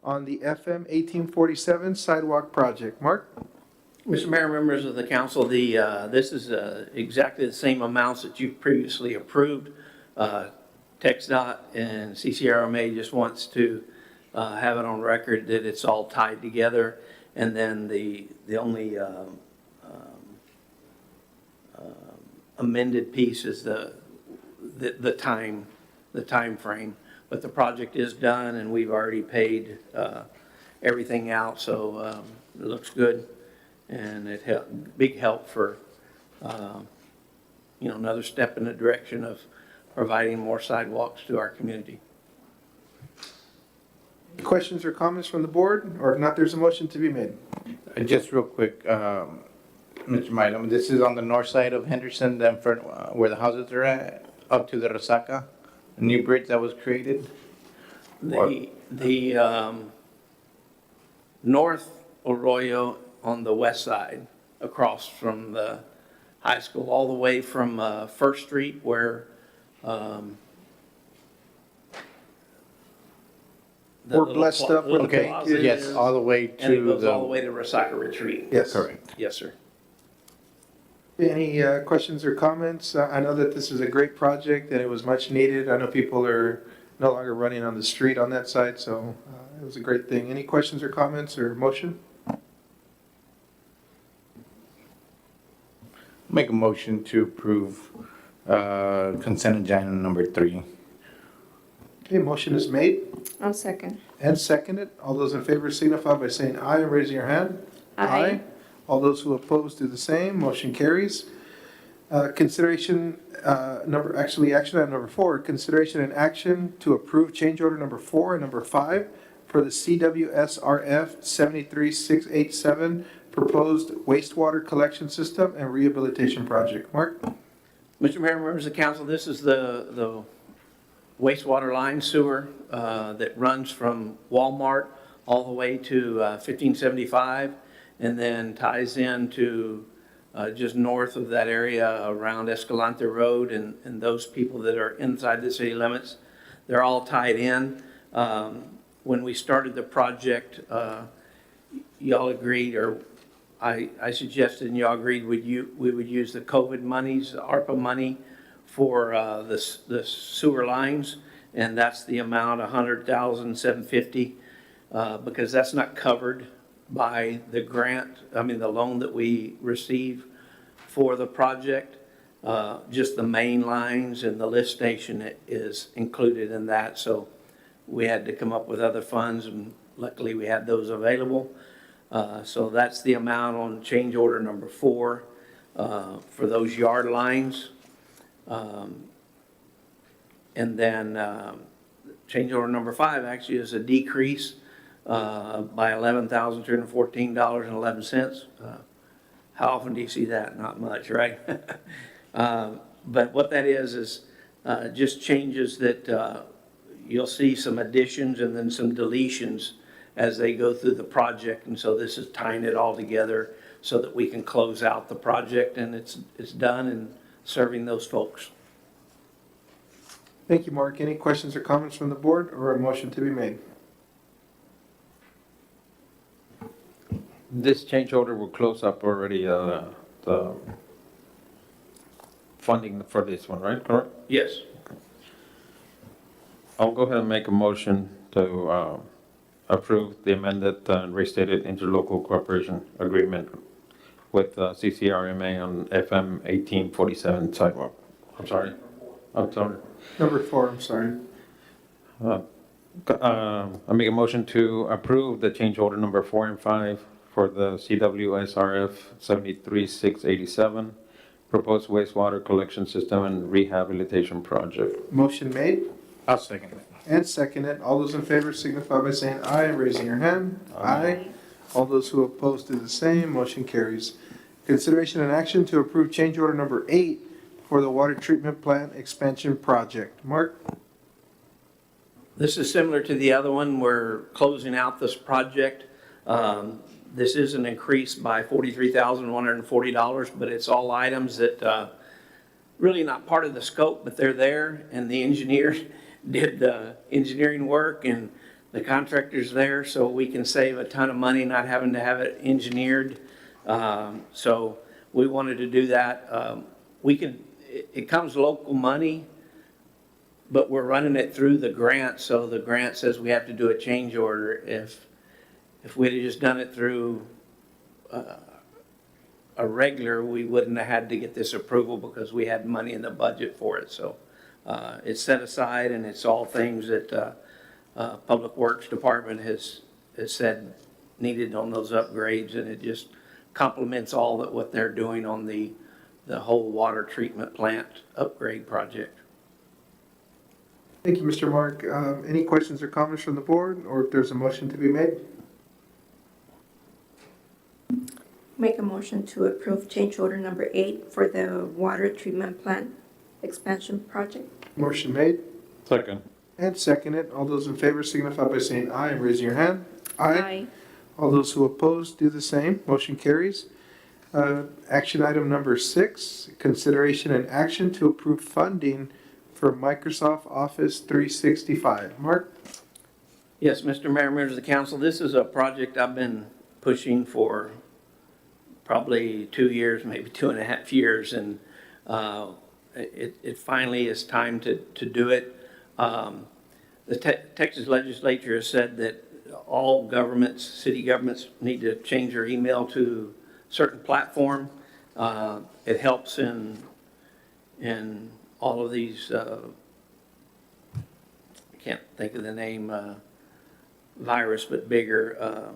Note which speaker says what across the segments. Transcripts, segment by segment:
Speaker 1: on the FM 1847 sidewalk project. Mark?
Speaker 2: Mr. Mayor, members of the council, this is exactly the same amounts that you've previously approved. TxDOT and CCRMA just wants to have it on record that it's all tied together. And then the only amended piece is the time frame. But the project is done, and we've already paid everything out, so it looks good. And big help for, another step in the direction of providing more sidewalks to our community.
Speaker 1: Questions or comments from the board? Or if not, there's a motion to be made.
Speaker 3: Just real quick, Mr. Mylum, this is on the north side of Henderson, then for, where the houses are at, up to the Resaca, the new bridge that was created?
Speaker 2: The North Arroyo on the west side, across from the high school, all the way from First Street where
Speaker 1: We're blessed up with
Speaker 3: Okay,
Speaker 2: plaza
Speaker 3: yes,
Speaker 2: is,
Speaker 3: all the way
Speaker 2: and it
Speaker 3: to
Speaker 2: goes all the
Speaker 3: the,
Speaker 2: way to Resaca Retreat.
Speaker 1: Yes.
Speaker 3: correct.
Speaker 2: Yes, sir.
Speaker 1: Any questions or comments? I know that this is a great project and it was much needed. I know people are no longer running on the street on that side, so it was a great thing. Any questions or comments or motion?
Speaker 3: Make a motion to approve consent agenda number 3.
Speaker 1: Okay, motion is made
Speaker 4: I'll second.
Speaker 1: and seconded. All those in favor signify by saying aye and raising your hand.
Speaker 4: Aye.
Speaker 1: All those who oppose do the same. Motion carries. Consideration action item number 4, consideration and action to approve change order number 4 and number 5 for the CWSRF 73687 proposed wastewater collection system and rehabilitation project. Mark?
Speaker 2: Mr. Mayor, members of the council, this is the wastewater line sewer that runs from Walmart all the way to 1575 and then ties into just north of that area around Escalante Road and those people that are inside the city limits. They're all tied in. When we started the project, y'all agreed, or I suggested and y'all agreed we would use the COVID monies, the ARPA money, for the sewer lines, and that's the amount, $100,750, because that's not covered by the grant, the loan that we receive for the project. Just the main lines and the lift station is included in that, so we had to come up with other funds, and luckily we had those available. So that's the amount on change order number 4 for those yard lines. And then change order number 5 actually is a decrease by $11,214.11. How often do you see that? Not much, right? But what that is just changes that you'll see some additions and then some deletions as they go through the project. And so this is tying it all together so that we can close out the project and it's done and serving those folks.
Speaker 1: Thank you, Mark. Any questions or comments from the board or a motion to be made?
Speaker 5: This change order will close up already the funding for this one, right? Correct?
Speaker 2: Yes.
Speaker 5: I'll go ahead and make a motion to approve the amended and restated interlocal cooperation agreement with CCRMA on FM 1847 sidewalk. I'm sorry.
Speaker 1: Number 4, I'm sorry.
Speaker 5: I make a motion to approve the change order number 4 and 5 for the CWSRF 73687 proposed wastewater collection system and rehabilitation project.
Speaker 1: Motion made
Speaker 3: I'll second it.
Speaker 1: and seconded. All those in favor signify by saying aye and raising your hand. Aye. All those who oppose do the same. Motion carries. Consideration and action to approve change order number 8 for the water treatment plant expansion project. Mark?
Speaker 2: This is similar to the other one. We're closing out this project. This is an increase by $43,140, but it's all items that really not part of the scope, but they're there, and the engineer did the engineering work, and the contractor's there, so we can save a ton of money not having to have it engineered. So we wanted to do that. It comes local money, but we're running it through the grant, so the grant says we have to do a change order. If we'd have just done it through a regular, we wouldn't have had to get this approval because we had money in the budget for it. So it's set aside, and it's all things that Public Works Department has said needed on those upgrades, and it just complements all that what they're doing on the whole water treatment plant upgrade project.
Speaker 1: Thank you, Mr. Mark. Any questions or comments from the board, or if there's a motion to be made?
Speaker 4: Make a motion to approve change order number 8 for the water treatment plant expansion project.
Speaker 1: Motion made
Speaker 5: Second.
Speaker 1: and seconded. All those in favor signify by saying aye and raising your hand. All those who oppose do the same. Motion carries. Action item number 6, consideration and action to approve funding for Microsoft Office 365. Mark?
Speaker 2: Yes, Mr. Mayor, members of the council, this is a project I've been pushing for probably 2 years, maybe 2.5 years, and it finally is time to do it. The Texas legislature has said that all governments, city governments, need to change their email to a certain platform. It helps in all of these, I can't think of the name, virus, but bigger,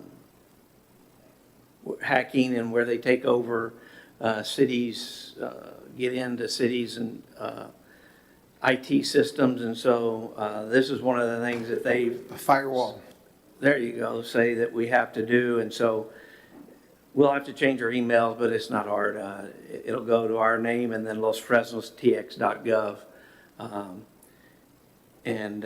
Speaker 2: hacking and where they take over cities, get into cities and IT systems. And so this is one of the things that they,
Speaker 1: A firewall.
Speaker 2: there you go, say that we have to do. And so we'll have to change our emails, but it's not hard. It'll go to our name and then LosFresnosTX.gov. And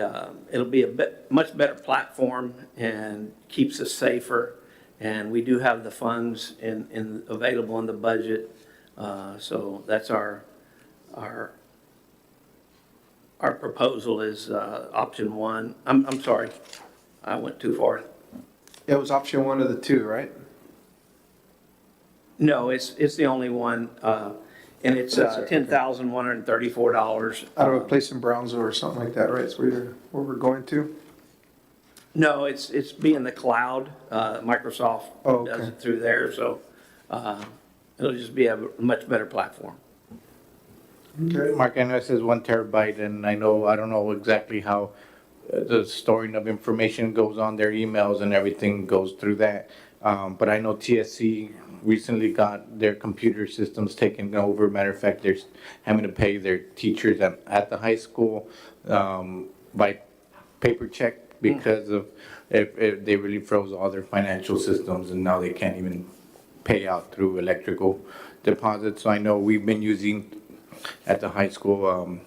Speaker 2: it'll be much better platform and keeps us safer. And we do have the funds available in the budget. So that's our proposal is option 1. I'm sorry, I went too far.
Speaker 1: It was option 1 of the 2, right?
Speaker 2: No, it's the only one, and it's $10,134.
Speaker 1: Out of a place in Brownsville or something like that, right? It's where we're going to?
Speaker 2: No, it's being the cloud. Microsoft
Speaker 1: Oh,
Speaker 2: does
Speaker 1: okay.
Speaker 2: it through there, so it'll just be a much better platform.
Speaker 1: Okay.
Speaker 3: Mark, I know it says 1 terabyte, and I don't know exactly how the storing of information goes on their emails and everything goes through that. But I know TSC recently got their computer systems taken over. Matter of fact, they're having to pay their teachers at the high school by paper check because of if they really froze all their financial systems, and now they can't even pay out through electrical deposits. So I know we've been using at the high school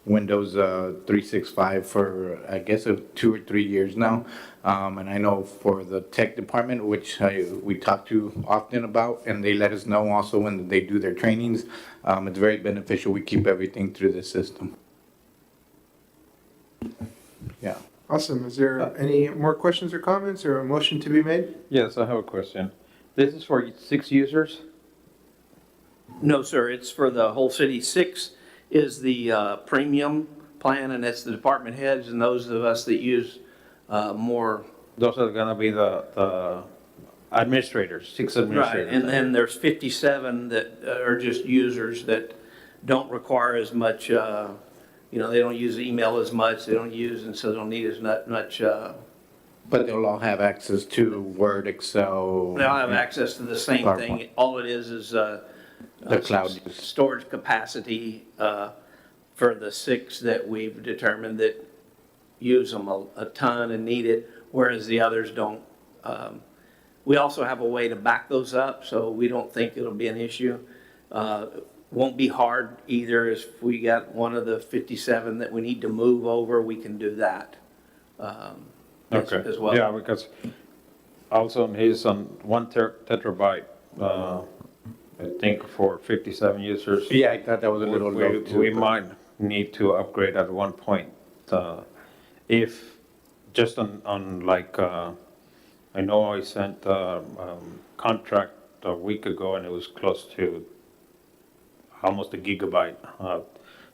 Speaker 3: Windows 365 for I guess 2 or 3 years now. And I know for the tech department, which we talk to often about, and they let us know also when they do their trainings, it's very beneficial. We keep everything through the system. Yeah.
Speaker 1: Awesome. Is there any more questions or comments or a motion to be made?
Speaker 5: Yes, I have a question. This is for 6 users?
Speaker 2: No, sir, it's for the whole city. 6 is the premium plan, and that's the department heads and those of us that use more.
Speaker 5: Those are gonna be the administrators, 6
Speaker 2: Right,
Speaker 5: administrators.
Speaker 2: and then there's 57 that are just users that don't require as much, they don't use email as much, they don't use, and so they don't need as much,
Speaker 3: But they'll all have access to Word, Excel.
Speaker 2: they all have access to the same thing.
Speaker 3: PowerPoint.
Speaker 2: All it is
Speaker 3: The cloud use.
Speaker 2: storage capacity for the 6 that we've determined that use them a ton and need it, whereas the others don't. We also have a way to back those up, so we don't think it'll be an issue. Won't be hard either. If we got one of the 57 that we need to move over, we can do that
Speaker 5: Okay,
Speaker 2: as well.
Speaker 5: yeah, because also he's on 1 terabyte, I think for 57 users.
Speaker 3: Yeah, I thought that was a little low too.
Speaker 5: We
Speaker 3: but-
Speaker 5: might need to upgrade at one point, if just on like, I know I sent a contract a week ago and it was close to almost a gigabyte.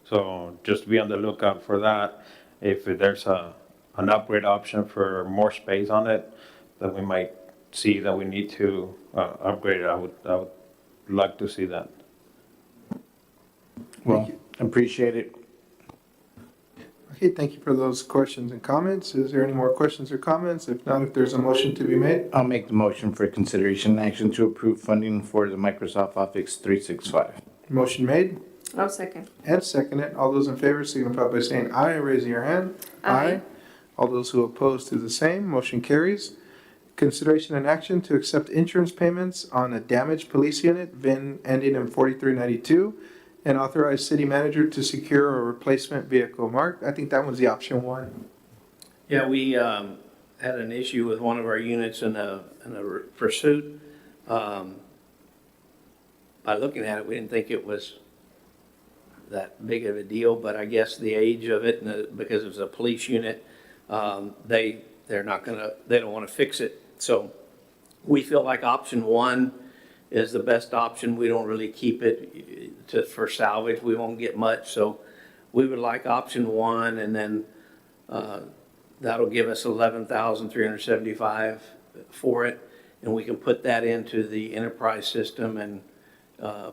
Speaker 5: So just be on the lookout for that. If there's an upgrade option for more space on it, that we might see that we need to upgrade it, I would like to see that.
Speaker 3: Well, appreciate it.
Speaker 1: Okay, thank you for those questions and comments. Is there any more questions or comments? If not, if there's a motion to be made,
Speaker 3: I'll make the motion for consideration and action to approve funding for the Microsoft Office 365.
Speaker 1: motion made
Speaker 4: I'll second.
Speaker 1: and seconded. All those in favor signify by saying aye, raising your hand.
Speaker 4: Aye.
Speaker 1: All those who oppose do the same. Motion carries. Consideration and action to accept insurance payments on a damaged police unit, VIN ending in 4392, and authorize city manager to secure a replacement vehicle. Mark, I think that was the option one.
Speaker 2: Yeah, we had an issue with one of our units in a pursuit. By looking at it, we didn't think it was that big of a deal, but I guess the age of it, and because it's a police unit, they're not gonna, they don't wanna fix it. So we feel like option one is the best option. We don't really keep it for salvage. We won't get much, so we would like option one, and then that'll give us $11,375 for it, and we can put that into the enterprise system and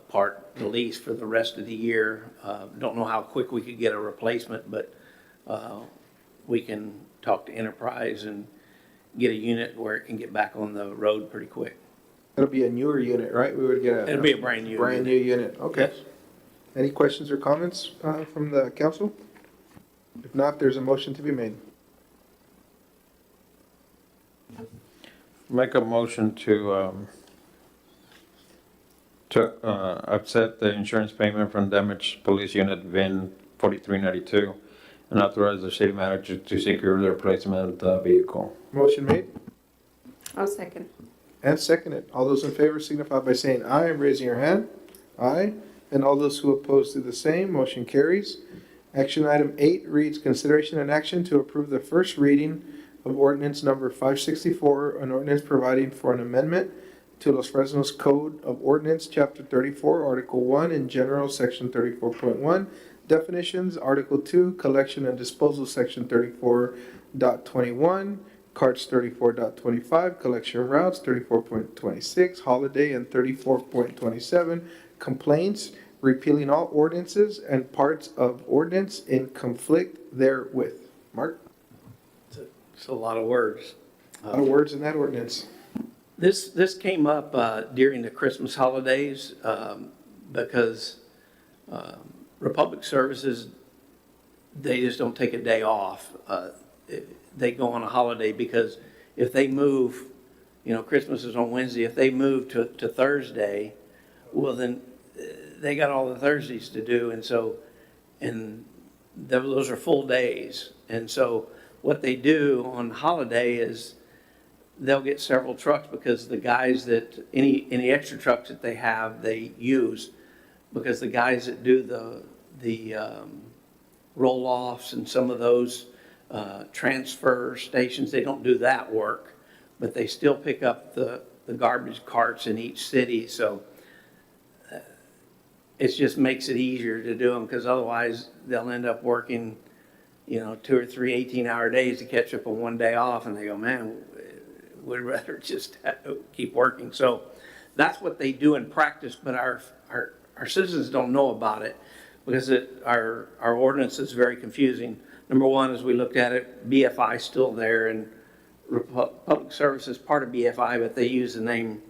Speaker 2: part the lease for the rest of the year. Don't know how quick we could get a replacement, but we can talk to Enterprise and get a unit where it can get back on the road pretty quick.
Speaker 1: It'll be a newer unit, right? We would get a.
Speaker 2: It'll be a brand new
Speaker 1: Brand new unit, okay.
Speaker 2: Yes.
Speaker 1: Any questions or comments from the council? If not, there's a motion to be made.
Speaker 5: Make a motion to accept the insurance payment from damaged police unit VIN 4392 and authorize the city manager to secure the replacement vehicle.
Speaker 1: Motion made
Speaker 4: I'll second.
Speaker 1: and seconded. All those in favor signify by saying aye and raising your hand. Aye. And all those who oppose do the same. Motion carries. Action item 8 reads consideration and action to approve the first reading of ordinance number 564, an ordinance providing for an amendment to Los Fresnos Code of Ordinance, Chapter 34, Article 1 in general, Section 34.1, definitions, Article 2, collection and disposal, Section 34.21, carts 34.25, collection routes 34.26, holiday and 34.27, complaints, repealing all ordinances and parts of ordinance in conflict therewith. Mark,
Speaker 2: It's a lot of words.
Speaker 1: a lot of words in that ordinance.
Speaker 2: This came up during the Christmas holidays because Republic Services, they just don't take a day off. They go on a holiday because if they move, Christmas is on Wednesday, if they move to Thursday, well then they got all the Thursdays to do, and those are full days. And so what they do on holiday is they'll get several trucks because the guys that, any extra trucks that they have, they use, because the guys that do the roll-offs and some of those transfer stations, they don't do that work, but they still pick up the garbage carts in each city. So it just makes it easier to do them, because otherwise they'll end up working 2 or 3 18-hour days to catch up on one day off, and they go, man, we'd rather just keep working. So that's what they do in practice, but our citizens don't know about it because our ordinance is very confusing. Number one, as we looked at it, BFI is still there, and Public Service is part of BFI, but they use the name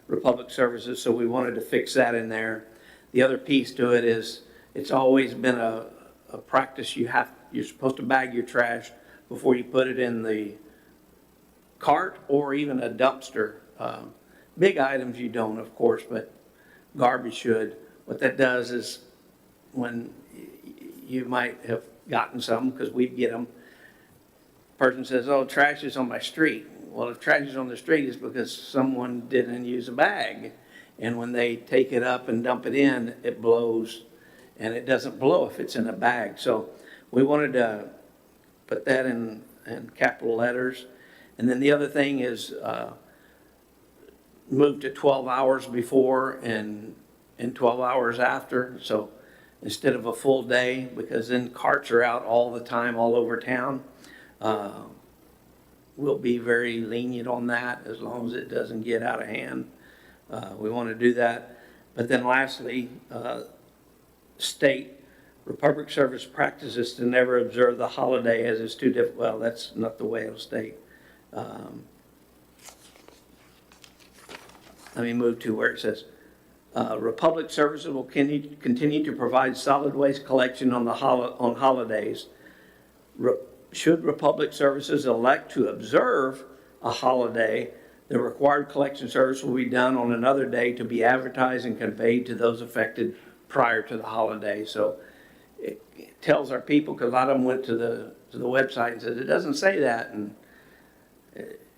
Speaker 2: Republic Services, so we wanted to fix that in there. The other piece to it is it's always been a practice. You're supposed to bag your trash before you put it in the cart or even a dumpster. Big items you don't, of course, but garbage should. What that does is when you might have gotten some, because we get them, person says, oh, trash is on my street. Well, if trash is on the street, it's because someone didn't use a bag. And when they take it up and dump it in, it blows, and it doesn't blow if it's in a bag. So we wanted to put that in and capital letters. And then the other thing is move to 12 hours before and 12 hours after. So instead of a full day, because then carts are out all the time, all over town. We'll be very lenient on that as long as it doesn't get out of hand. We want to do that. But then lastly, state Republic Service practices to never observe the holiday as it's too difficult. Well, that's not the way it'll state. Let me move to where it says, Republic Services will continue to provide solid waste collection on holidays. Should Republic Services elect to observe a holiday, the required collection service will be done on another day to be advertised and conveyed to those affected prior to the holiday. So it tells our people, because a lot of them went to the website and said, it doesn't say that. And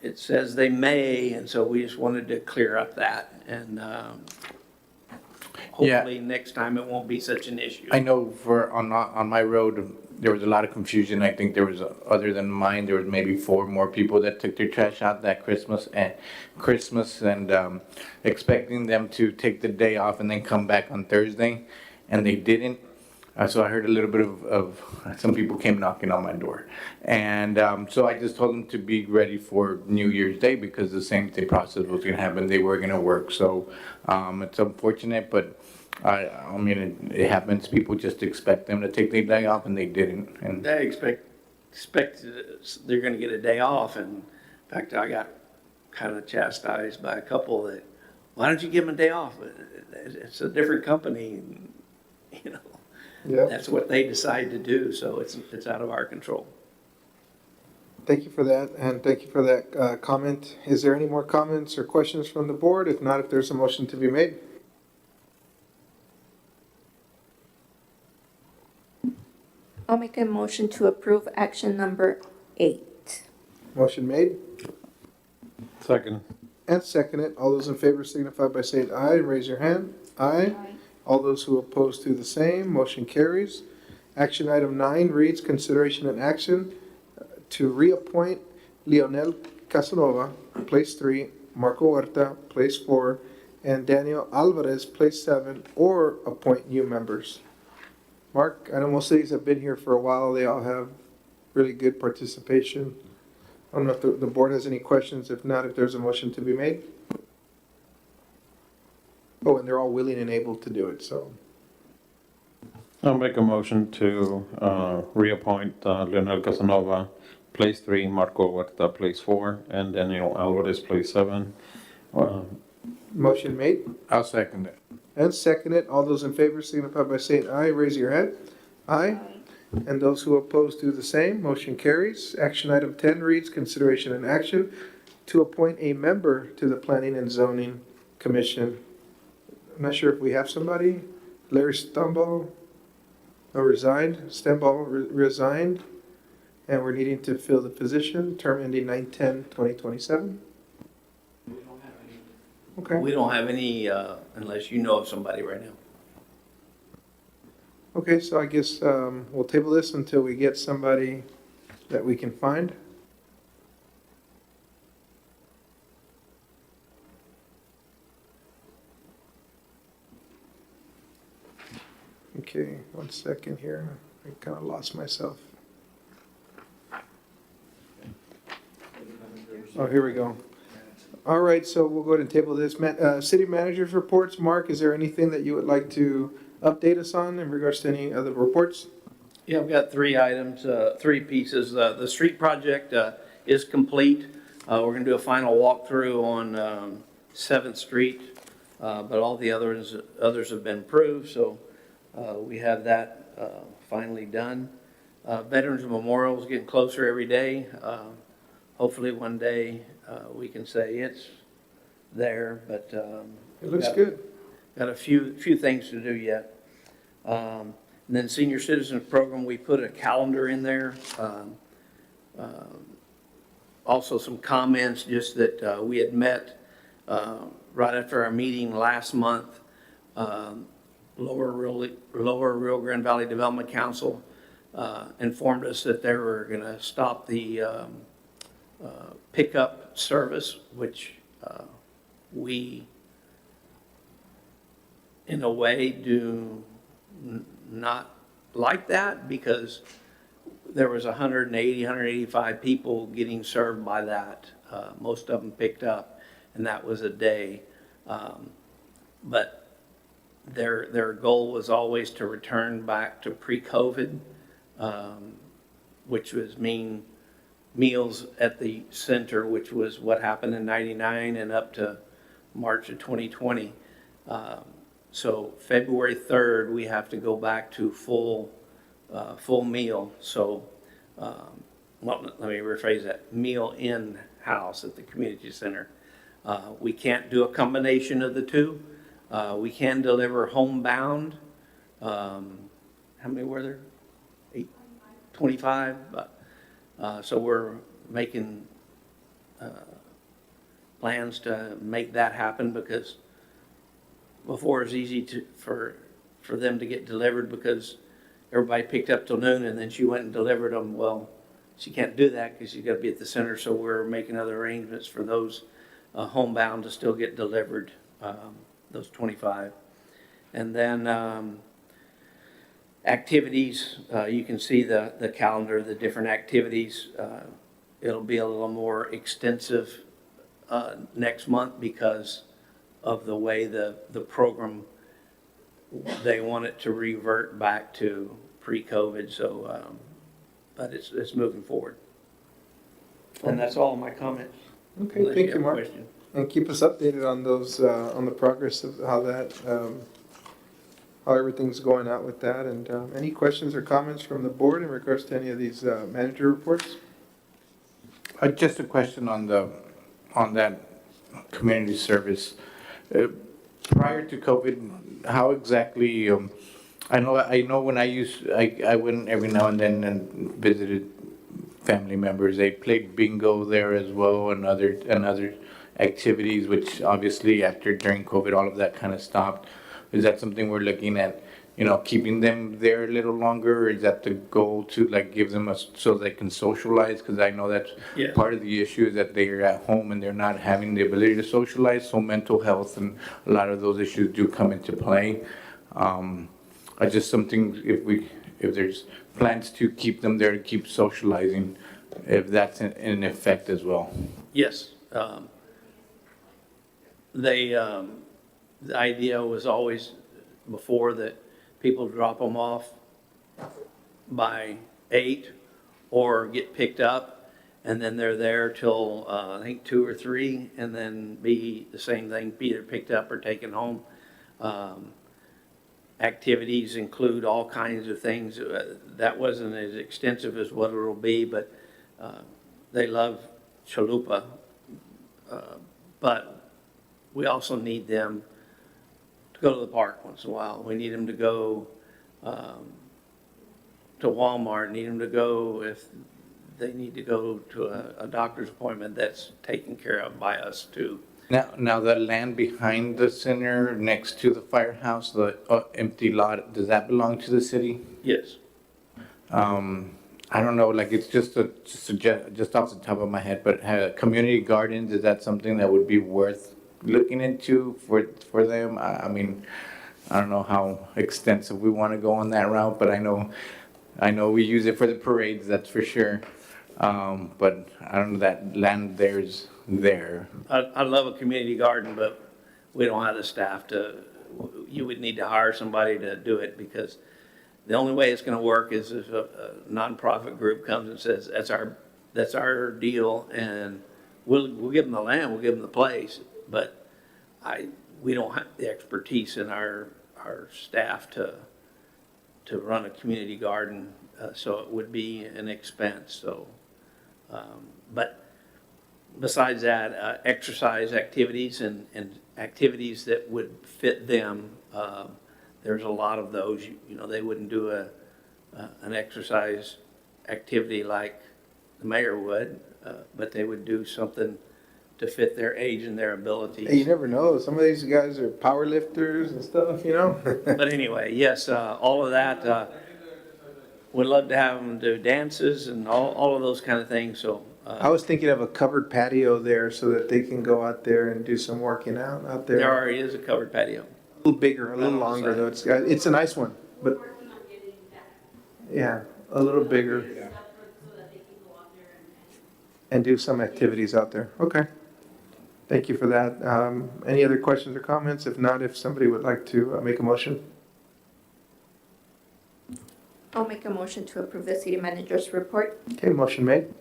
Speaker 2: it says they may, and so we just wanted to clear up that. And hopefully next time it won't be such an issue.
Speaker 3: I know on my road, there was a lot of confusion. I think there was, other than mine, there was maybe 4 more people that took their trash out that Christmas and expecting them to take the day off and then come back on Thursday, and they didn't. So I heard a little bit of some people came knocking on my door. And so I just told them to be ready for New Year's Day, because the same thing process was going to happen. They were going to work. So it's unfortunate, but I mean, it happens. People just expect them to take their day off, and they didn't. And
Speaker 2: They expect they're going to get a day off. And in fact, I got kind of chastised by a couple that, why don't you give them a day off? It's a different company, you know.
Speaker 1: Yeah.
Speaker 2: That's what they decide to do, so it's out of our control.
Speaker 1: Thank you for that, and thank you for that comment. Is there any more comments or questions from the board? If not, if there's a motion to be made.
Speaker 4: I'll make a motion to approve action number 8.
Speaker 1: Motion made
Speaker 5: Second.
Speaker 1: and seconded. All those in favor signify by saying aye. Raise your hand. Aye. All those who oppose do the same. Motion carries. Action item 9 reads, consideration and action to reappoint Leonel Casanova, place 3, Marco Huerta, place 4, and Daniel Alvarez, place 7, or appoint new members. Mark, I know most cities have been here for a while. They all have really good participation. I don't know if the board has any questions. If not, if there's a motion to be made. Oh, and they're all willing and able to do it, so.
Speaker 5: I'll make a motion to reappoint Leonel Casanova, place 3, Marco Huerta, place 4, and Daniel Alvarez, place 7.
Speaker 1: Motion made
Speaker 3: I'll second it.
Speaker 1: and seconded. All those in favor signify by saying aye. Raise your hand. Aye. And those who oppose do the same. Motion carries. Action item 10 reads, consideration and action to appoint a member to the Planning and Zoning Commission. I'm not sure if we have somebody. Larry Stamball resigned. Resigned. And we're needing to fill the position, term ending 9/10/2027. Okay.
Speaker 2: We don't have any, unless you know of somebody right now.
Speaker 1: Okay, so I guess we'll table this until we get somebody that we can find. Okay, 1 second here. I kind of lost myself. Oh, here we go. All right, so we'll go ahead and table this. City managers reports. Mark, is there anything that you would like to update us on in regards to any other reports?
Speaker 2: Yeah, I've got 3 items, 3 pieces. The street project is complete. We're going to do a final walkthrough on 7th Street, but all the others have been approved, so we have that finally done. Veterans Memorial is getting closer every day. Hopefully one day we can say it's there, but
Speaker 1: It looks good.
Speaker 2: got a few things to do yet. And then Senior Citizens Program, we put a calendar in there. Also some comments, just that we had met right after our meeting last month. Lower Rio Grande Valley Development Council informed us that they were going to stop the pickup service, which we, in a way, do not like that, because there was 180, 185 people getting served by that. Most of them picked up, and that was a day. But their goal was always to return back to pre-COVID, which was mean meals at the center, which was what happened in '99 and up to March of 2020. So February 3rd, we have to go back to full meal. So, well, let me rephrase that, meal in-house at the community center. We can't do a combination of the two. We can deliver homebound. How many were there? 25. So we're making plans to make that happen, because before it was easy for them to get delivered because everybody picked up till noon and then she went and delivered them. Well, she can't do that because she's got to be at the center, so we're making other arrangements for those homebound to still get delivered, those 25. And then activities, you can see the calendar, the different activities. It'll be a little more extensive next month because of the way the program, they want it to revert back to pre-COVID. So, but it's moving forward. And that's all my comments.
Speaker 1: Okay,
Speaker 2: Unless
Speaker 1: thank
Speaker 2: have
Speaker 1: you,
Speaker 2: a
Speaker 1: Mark.
Speaker 2: question.
Speaker 1: And keep us updated on those, on the progress of how that, how everything's going out with that. And any questions or comments from the board in regards to any of these manager reports?
Speaker 3: Just a question on that community service. Prior to COVID, how exactly, I know when I went every now and then and visited family members. They played bingo there as well, and other activities, which obviously during COVID, all of that kind of stopped. Is that something we're looking at, keeping them there a little longer? Or is that the goal to give them so they can socialize? Because I know that's
Speaker 2: Yes.
Speaker 3: part of the issue, is that they're at home and they're not having the ability to socialize. So mental health and a lot of those issues do come into play. I just something, if there's plans to keep them there, to keep socializing, if that's in effect as well.
Speaker 2: Yes. The idea was always before that people drop them off by 8 or get picked up, and then they're there till I think 2 or 3, and then be the same thing, be either picked up or taken home. Activities include all kinds of things. That wasn't as extensive as what it'll be, but they love chalupa. But we also need them to go to the park once in a while. We need them to go to Walmart, need them to go if they need to go to a doctor's appointment that's taken care of by us too.
Speaker 3: Now the land behind the center, next to the firehouse, the empty lot, does that belong to the city?
Speaker 2: Yes.
Speaker 3: I don't know, it's just off the top of my head, but community gardens, is that something that would be worth looking into for them? I mean, I don't know how extensive we want to go on that route, but I know we use it for the parades, that's for sure. But I don't know, that land there's there.
Speaker 2: I love a community garden, but we don't have the staff you would need to hire somebody to do it, because the only way it's going to work is if a nonprofit group comes and says, that's our deal, and we'll give them the land, we'll give them the place, but we don't have the expertise in our staff to run a community garden, so it would be an expense. So, but besides that, exercise activities and activities that would fit them, there's a lot of those. They wouldn't do an exercise activity like the mayor would, but they would do something to fit their age and their abilities.
Speaker 1: Hey, you never know. Some of these guys are power lifters and stuff,
Speaker 2: But anyway, yes, all of that. would love to have them do dances and all of those kind of things, so.
Speaker 1: I was thinking of a covered patio there so that they can go out there and do some working out there.
Speaker 2: There already is a covered patio.
Speaker 1: A little bigger, a little
Speaker 2: Right on the
Speaker 1: longer
Speaker 2: side.
Speaker 1: though. It's a nice one, but yeah, a little bigger. And do some activities out there. Okay. Thank you for that. Any other questions or comments? If not, if somebody would like to make a motion.
Speaker 4: I'll make a motion to approve the city manager's report.
Speaker 1: Okay, motion made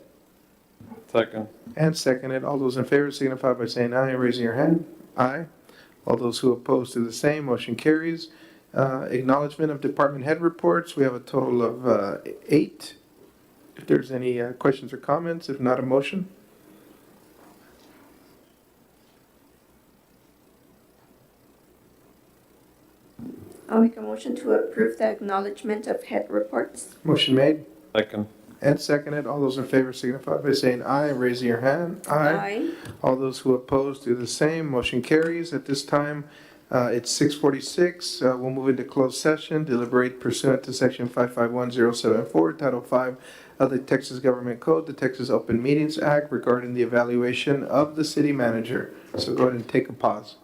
Speaker 5: Second.
Speaker 1: and seconded. All those in favor signify by saying aye and raising your hand. Aye. All those who oppose do the same. Motion carries. Acknowledgement of department head reports. We have a total of 8. If there's any questions or comments, if not, a motion.
Speaker 4: I'll make a motion to approve the acknowledgement of head reports.
Speaker 1: Motion made
Speaker 5: Second.
Speaker 1: and seconded. All those in favor signify by saying aye and raising your hand. All those who oppose do the same. Motion carries. At this time, it's 6:46. We'll move into closed session, deliberate pursuant to section 551074, Title 5 of the Texas Government Code, the Texas Open Meetings Act regarding the evaluation of the city manager. So go ahead and take a pause.